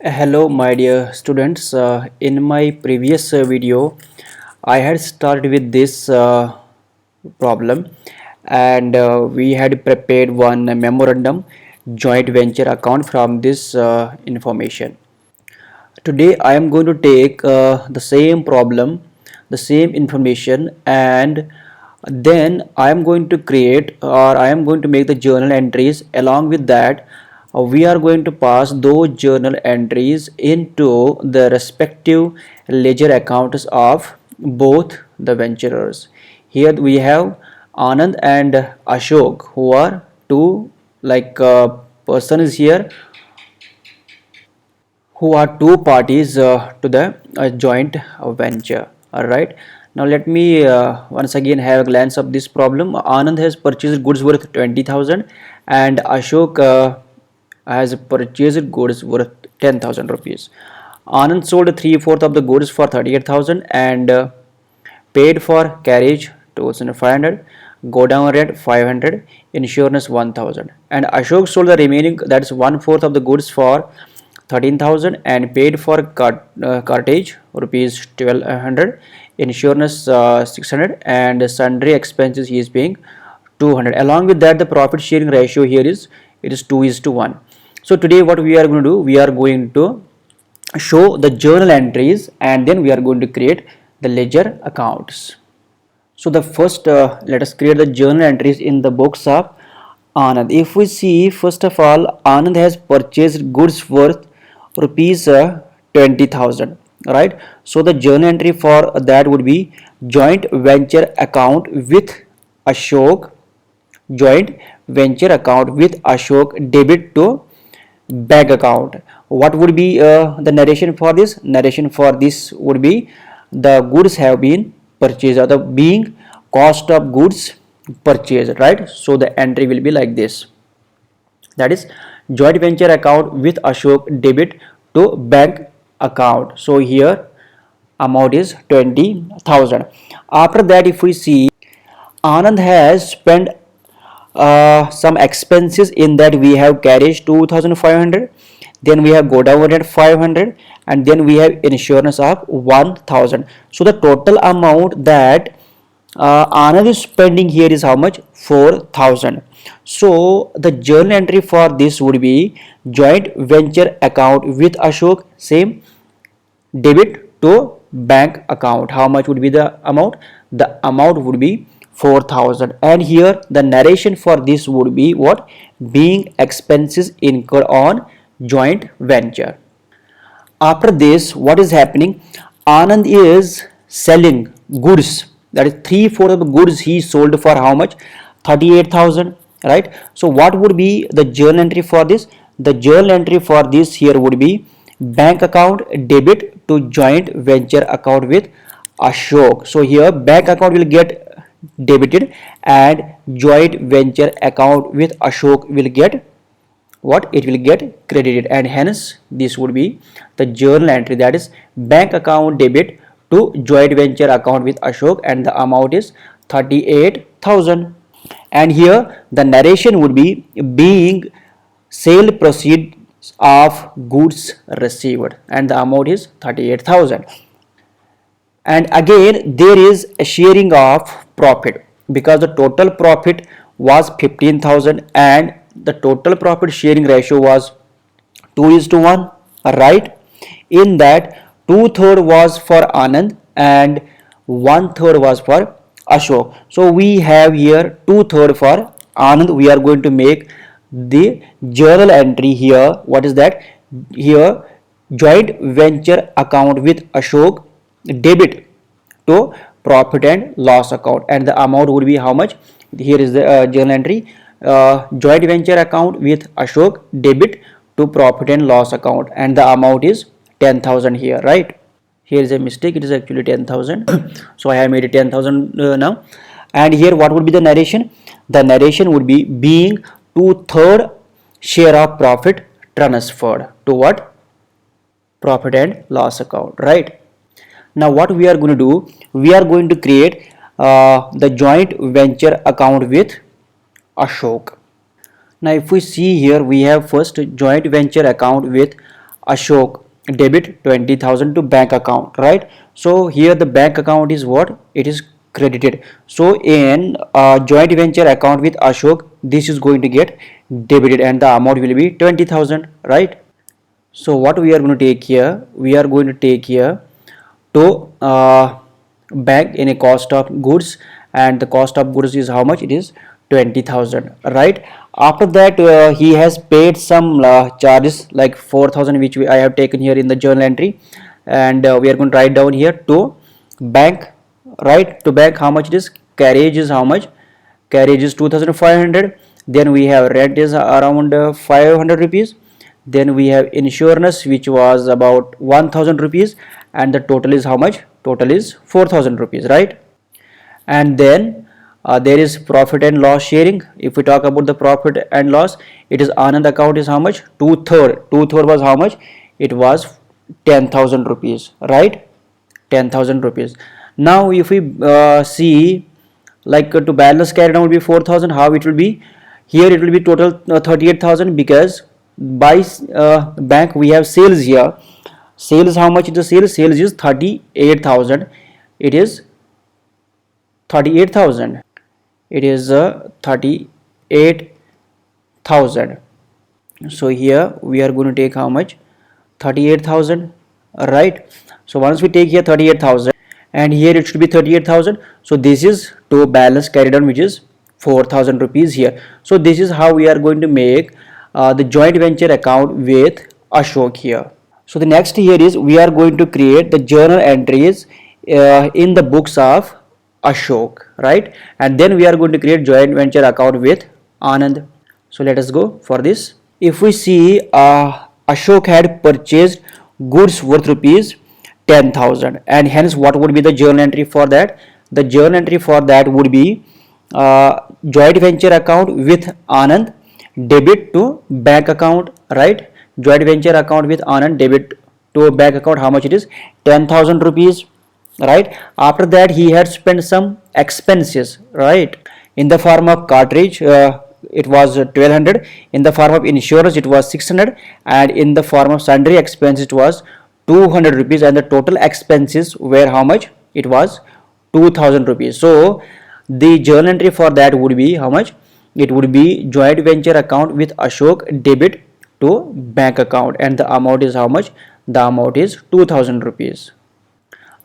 Hello my dear students. In my previous video I had started with this problem, and we had prepared one memorandum joint venture account from this information. Today I am going to take the same problem, the same information, and then I am going to create, or I am going to make the journal entries. Along with that, we are going to pass those journal entries into the respective ledger accounts of both the venturers. Here we have Anand and Ashok, who are two persons here, who are two parties to the joint venture. All right, now let me once again have a glance of this problem. Anand has purchased goods worth 20,000 and Ashok has purchased goods worth 10,000 rupees. Anand sold 3/4 of the goods for 38,000 and paid for carriage 2,500, go down rent 500, insurance 1,000, and Ashok sold the remaining, that's 1/4 of the goods for 13,000 and paid for cartage rupees 1,200, insurance 600, and sundry expenses he is paying 200. Along with that, the profit sharing ratio here is, it is 2:1. So today what we are going to do, we are going to show the journal entries and then we are going to create the ledger accounts. So the first, let us create the journal entries in the books of Anand. If we see, first of all, Anand has purchased goods worth rupees 20,000, right? So the journal entry for that would be joint venture account with Ashok, joint venture account with Ashok, debit to bank account. What would be the narration for this? Narration for this would be the goods have been purchased, or the being cost of goods purchased, right? So the entry will be like this, that is joint venture account with Ashok, debit to bank account. So here amount is 20,000. After that, if we see, Anand has spent some expenses. In that we have carriage 2,500, then we have go down at 500, and then we have insurance of 1,000. So the total amount that Anand is spending here is how much? 4,000. So the journal entry for this would be joint venture account with Ashok, same, debit to bank account. How much would be the amount? The amount would be 4,000. And here the narration for this would be what? Being expenses incurred on joint venture. After this, what is happening? Anand is selling goods, that is 3/4 of the goods he sold for how much? 38,000, right? So what would be the journal entry for this? The journal entry for this here would be bank account debit to joint venture account with Ashok. So here bank account will get debited and joint venture account with Ashok will get what? It will get credited, and hence this would be the journal entry, that is bank account debit to joint venture account with Ashok, and the amount is 38,000. And here the narration would be being sale proceeds of goods received, and the amount is 38,000. And again there is a sharing of profit, because the total profit was 15,000 and the total profit sharing ratio was 2:1, right? In that 2/3 was for Anand and 1/3 was for Ashok. So we have here 2/3 for Anand. We are going to make the journal entry here. What is that? Here joint venture account with Ashok, debit to profit and loss account, and the amount would be how much? Here is the journal entry, joint venture account with Ashok, debit to profit and loss account, and the amount is 10,000 here, right? Here is a mistake, it is actually 10,000. So I have made it 10,000 now. And here what would be the narration? The narration would be being 2/3 share of profit transferred to what? Profit and loss account, right? Now what we are going to do, we are going to create the joint venture account with Ashok. Now if we see here, we have first joint venture account with Ashok debit 20,000 to bank account, right? So here the bank account is what? It is credited. So in joint venture account with Ashok, this is going to get debited and the amount will be 20,000, right? So what we are going to take here? We are going to take here to bank in a cost of goods, and the cost of goods is how much? It is 20,000, right? After that he has paid some charges like 4,000, which I have taken here in the journal entry, and we are going to write down here to bank, right? To bank, how much it is? Carriage is how much? Carriage is 2,500. Then we have rent is around 500 rupees. Then we have insurance, which was about 1,000 rupees, and the total is how much? Total is 4,000 rupees, right? And then there is profit and loss sharing. If we talk about the profit and loss, it is Anand account is how much? Two-third was how much? It was 10,000 rupees, right? 10,000 rupees. Now if we see, like to balance carried down will be 4,000. How it will be? Here it will be total 38,000, because by bank we have sales here. Sales, how much is the sales? Sales is 38,000. It is 38,000. It is 38,000. So here we are going to take how much? 38,000, right? So once we take here 38,000, and here it should be 38,000. So this is to balance carried on, which is 4,000 rupees here. So this is how we are going to make the joint venture account with Ashok here. So the next here is we are going to create the journal entries in the books of Ashok, right? And then we are going to create joint venture account with Anand. So let us go for this. If we see Ashok had purchased goods worth rupees 10,000, and hence what would be the journal entry for that? The journal entry for that would be joint venture account with Anand debit to bank account, right? Joint venture account with Anand debit to bank account, how much it is? 10,000 rupees, right? After that he had spent some expenses, right? In the form of cartridge it was 1,200, in the form of insurance it was 600, and in the form of sundry expenses it was 200 rupees, and the total expenses were how much? It was 2,000 rupees. So the journal entry for that would be how much? It would be joint venture account with Ashok debit to bank account, and the amount is how much? The amount is 2,000 rupees.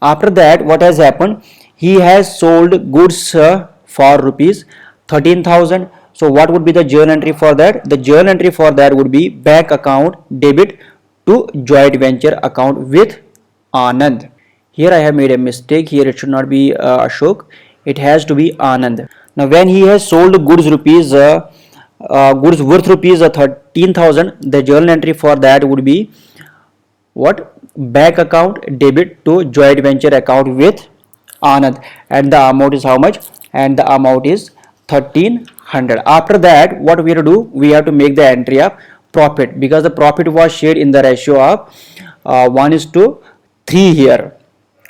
After that, what has happened? He has sold goods for rupees 13,000. So what would be the journal entry for that? The journal entry for that would be bank account debit to joint venture account with Anand. Here I have made a mistake. Here it should not be Ashok. It has to be Anand. Now when he has sold goods goods worth rupees 13,000, the journal entry for that would be what? Bank account debit to joint venture account with Anand, and the amount is how much? And the amount is 1,300. After that, what we have to do? We have to make the entry of profit, because the profit was shared in the ratio of 1:3 here,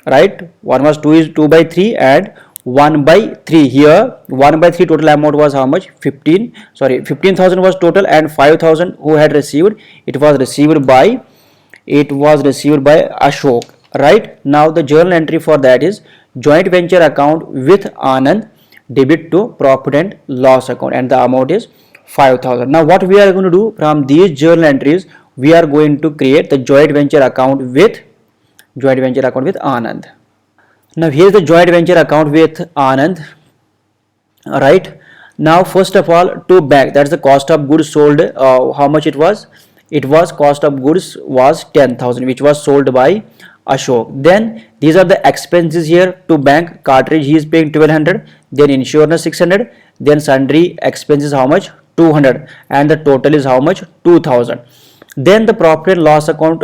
right? 2:3, and 1/3 here. 1/3 total amount was how much? 15,000 was total, and 5,000 who had received, it was received by Ashok, right? Now the journal entry for that is joint venture account with Anand debit to profit and loss account, and the amount is 5,000. Now what we are going to do from these journal entries? We are going to create the joint venture account with Anand. Now here is the joint venture account with Anand, right? Now first of all, to bank, that's the cost of goods sold. How much it was? It was cost of goods was 10,000, which was sold by Ashok. Then these are the expenses here to bank. Cartridge he is paying 1,200, then insurance 600, then sundry expenses how much? 200, and the total is how much? 2,000. Then the profit and loss account,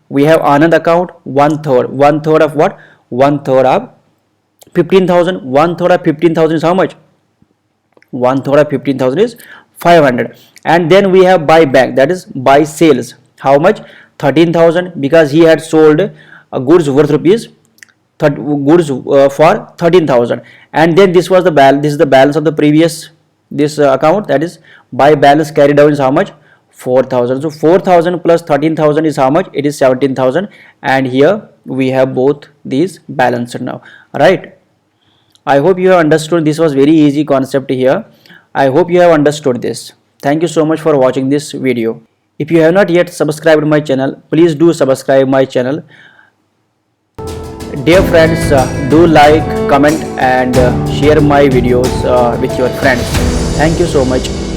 we have Anand account, one third of what? One third of 15,000. One third of 15,000 is how much? One third of 15,000 is 500. And then we have by bank, that is by sales. How much? 13,000, because he had sold goods worth rupees goods for 13,000. And then this was this is the balance of the previous account, that is by balance carried down is how much? 4,000. So 4,000 plus 13,000 is how much? It is 17,000, and here we have both these balanced now, right? I hope you have understood. This was very easy concept here. I hope you have understood this. Thank you so much for watching this video. If you have not yet subscribed my channel, please do subscribe my channel. Dear friends, do like, comment and share my videos with your friends. Thank you so much.